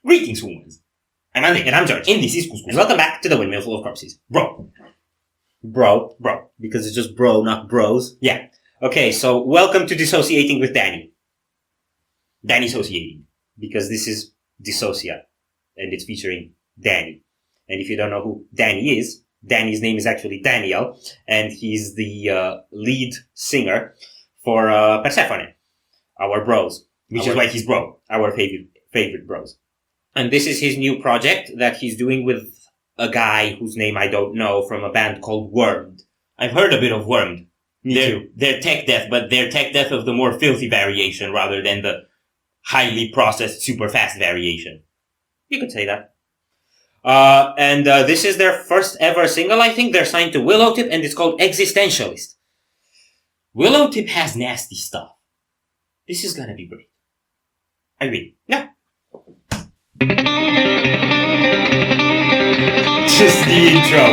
Greetings, humans. I'm Andy, and I'm George, and this is Couscous. Welcome back to the Windmill full of corpses. Bro. Because it's just bro, not bros. Yeah. Okay, so welcome to Dissociating with Danny. Danny Associating. Because this is Dissocia, and it's featuring Danny. And if you don't know who Danny is, Danny's name is actually Daniel, and he's the lead singer for Persephone, our bros. Which is why he's bro, our favorite bros. And this is his new project that he's doing with a guy whose name I don't know, from a band called Wormed. I've heard a bit of Wormed. Me too. They're tech death, but they're tech death of the more filthy variation rather than the highly processed, super fast variation. You could say that. And this is their first ever single, I think. They're signed to Willowtip, and it's called Existentialist. Willowtip has nasty stuff. This is gonna be great. I agree. Yeah. Just the intro.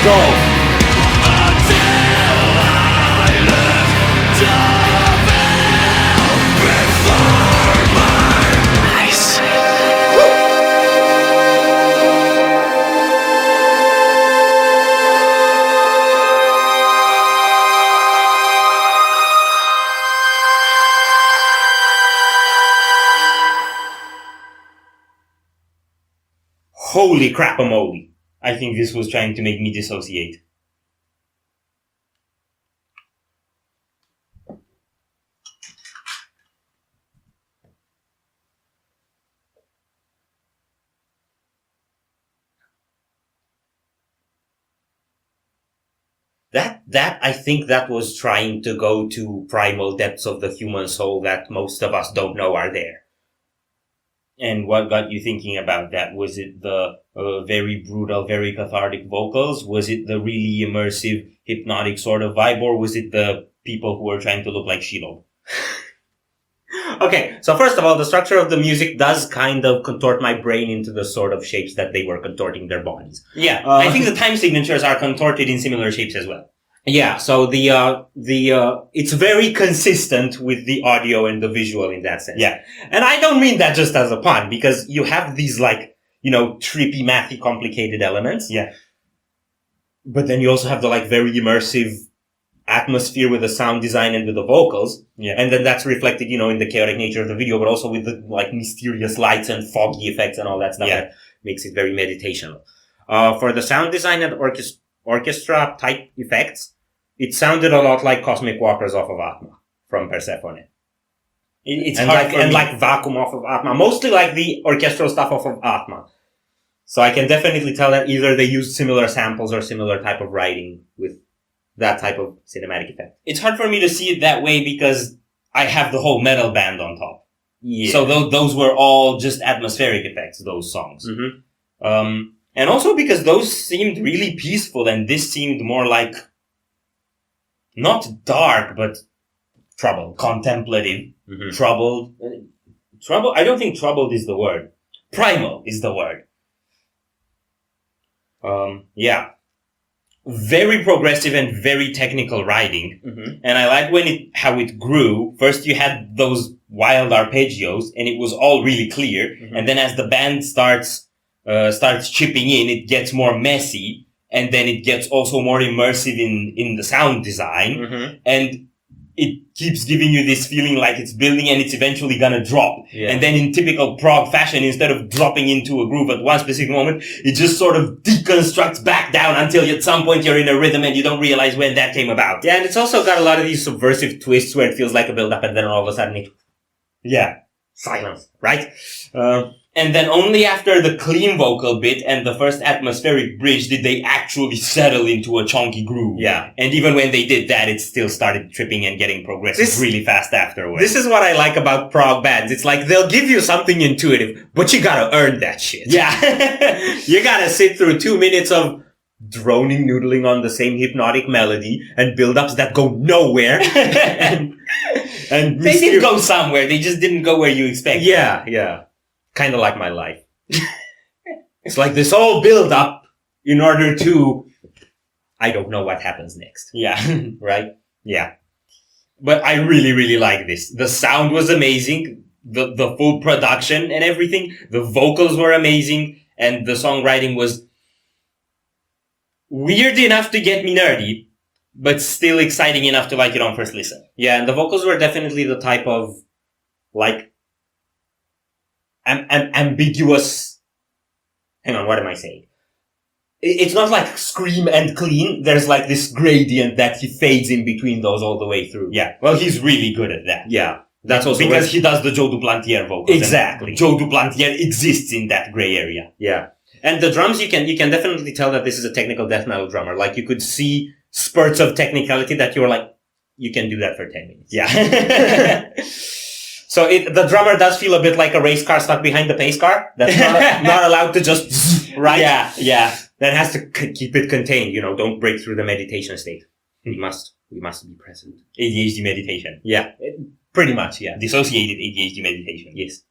go. Holy crap-a-moly. I think this was trying to make me dissociate. I think that was trying to go to primal depths of the human soul that most of us don't know are there. And what got you thinking about that? Was it the very brutal, very cathartic vocals? Was it the really immersive, hypnotic sort of vibe? Or was it the people who were trying to look like Shiloh? Okay, so first of all, the structure of the music does kind of contort my brain into the sort of shapes that they were contorting their bodies. Yeah, I think the time signatures are contorted in similar shapes as well. Yeah, so it's very consistent with the audio and the visual in that sense. Yeah. And I don't mean that just as a pun, because you have these trippy, mathy, complicated elements. Yeah. But then you also have the very immersive atmosphere with the sound design and with the vocals. Yeah. And then that's reflected, in the chaotic nature of the video, but also with the mysterious lights and foggy effects and all that stuff that makes it very meditational. For the sound design and orchestra type effects, it sounded a lot like Cosmic Walkers off of Atma from Persephone. It's Vacuum off of Atma, mostly like the orchestral stuff off of Atma. So I can definitely tell that either they used similar samples or similar type of writing with that type of cinematic effect. It's hard for me to see it that way because I have the whole metal band on top. Yeah. So those were all just atmospheric effects, those songs. Mm-hmm. And also because those seemed really peaceful and this seemed more like, not dark, but troubled, contemplative, troubled. I don't think troubled is the word. Primal is the word. Yeah. Very progressive and very technical writing. Mm-hmm. And I like how it grew. First you had those wild arpeggios and it was all really clear. Mm-hmm. And then as the band starts chipping in, it gets more messy, and then it gets also more immersive in the sound design, and it keeps giving you this feeling like it's building and it's eventually gonna drop. Yeah. And then in typical prog fashion, instead of dropping into a groove at one specific moment, it just sort of deconstructs back down until at some point you're in a rhythm and you don't realize when that came about. Yeah, and it's also got a lot of these subversive twists where it feels like a build-up and then all of a sudden silence, right? And then only after the clean vocal bit and the first atmospheric bridge did they actually settle into a chunky groove. Yeah. And even when they did that, it still started tripping and getting progressive really fast afterwards. This is what I like about prog bands. It's like they'll give you something intuitive, but you gotta earn that shit. Yeah. You gotta sit through 2 minutes of droning, noodling on the same hypnotic melody and build-ups that go nowhere. and they did go somewhere. They just didn't go where you expected. Yeah. Kind of like my life. It's like this whole build-up in order to, I don't know what happens next. Yeah. Right? Yeah. But I really, really like this. The sound was amazing. The full production and everything. The vocals were amazing. And the songwriting was weird enough to get me nerdy, but still exciting enough to like it on first listen. Yeah, and the vocals were definitely the type of, ambiguous. Hang on, what am I saying? It's not like scream and clean. There's this gradient that he fades in between those all the way through. Yeah. Well, he's really good at that. Yeah. That's also because he does the Joe Duplantier vocals. Exactly. Joe Duplantier exists in that gray area. Yeah. And the drums, you can definitely tell that this is a technical death metal drummer. You could see spurts of technicality that you were like, you can do that for 10 minutes. Yeah. So the drummer does feel a bit like a race car stuck behind the pace car. That's not allowed to just, right? Yeah. That has to keep it contained, don't break through the meditation state. We must be present. ADHD meditation. Yeah. Pretty much, yeah. Dissociated ADHD meditation. Yes.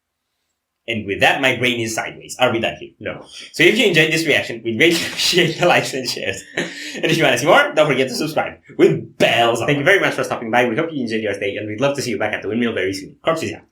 And with that, my brain is sideways. Are we done here? No. So if you enjoyed this reaction, we'd greatly appreciate your likes and shares. And if you want to see more, don't forget to subscribe with bells on. Thank you very much for stopping by. We hope you enjoyed your stay, and we'd love to see you back at the Windmill very soon. Corpses out.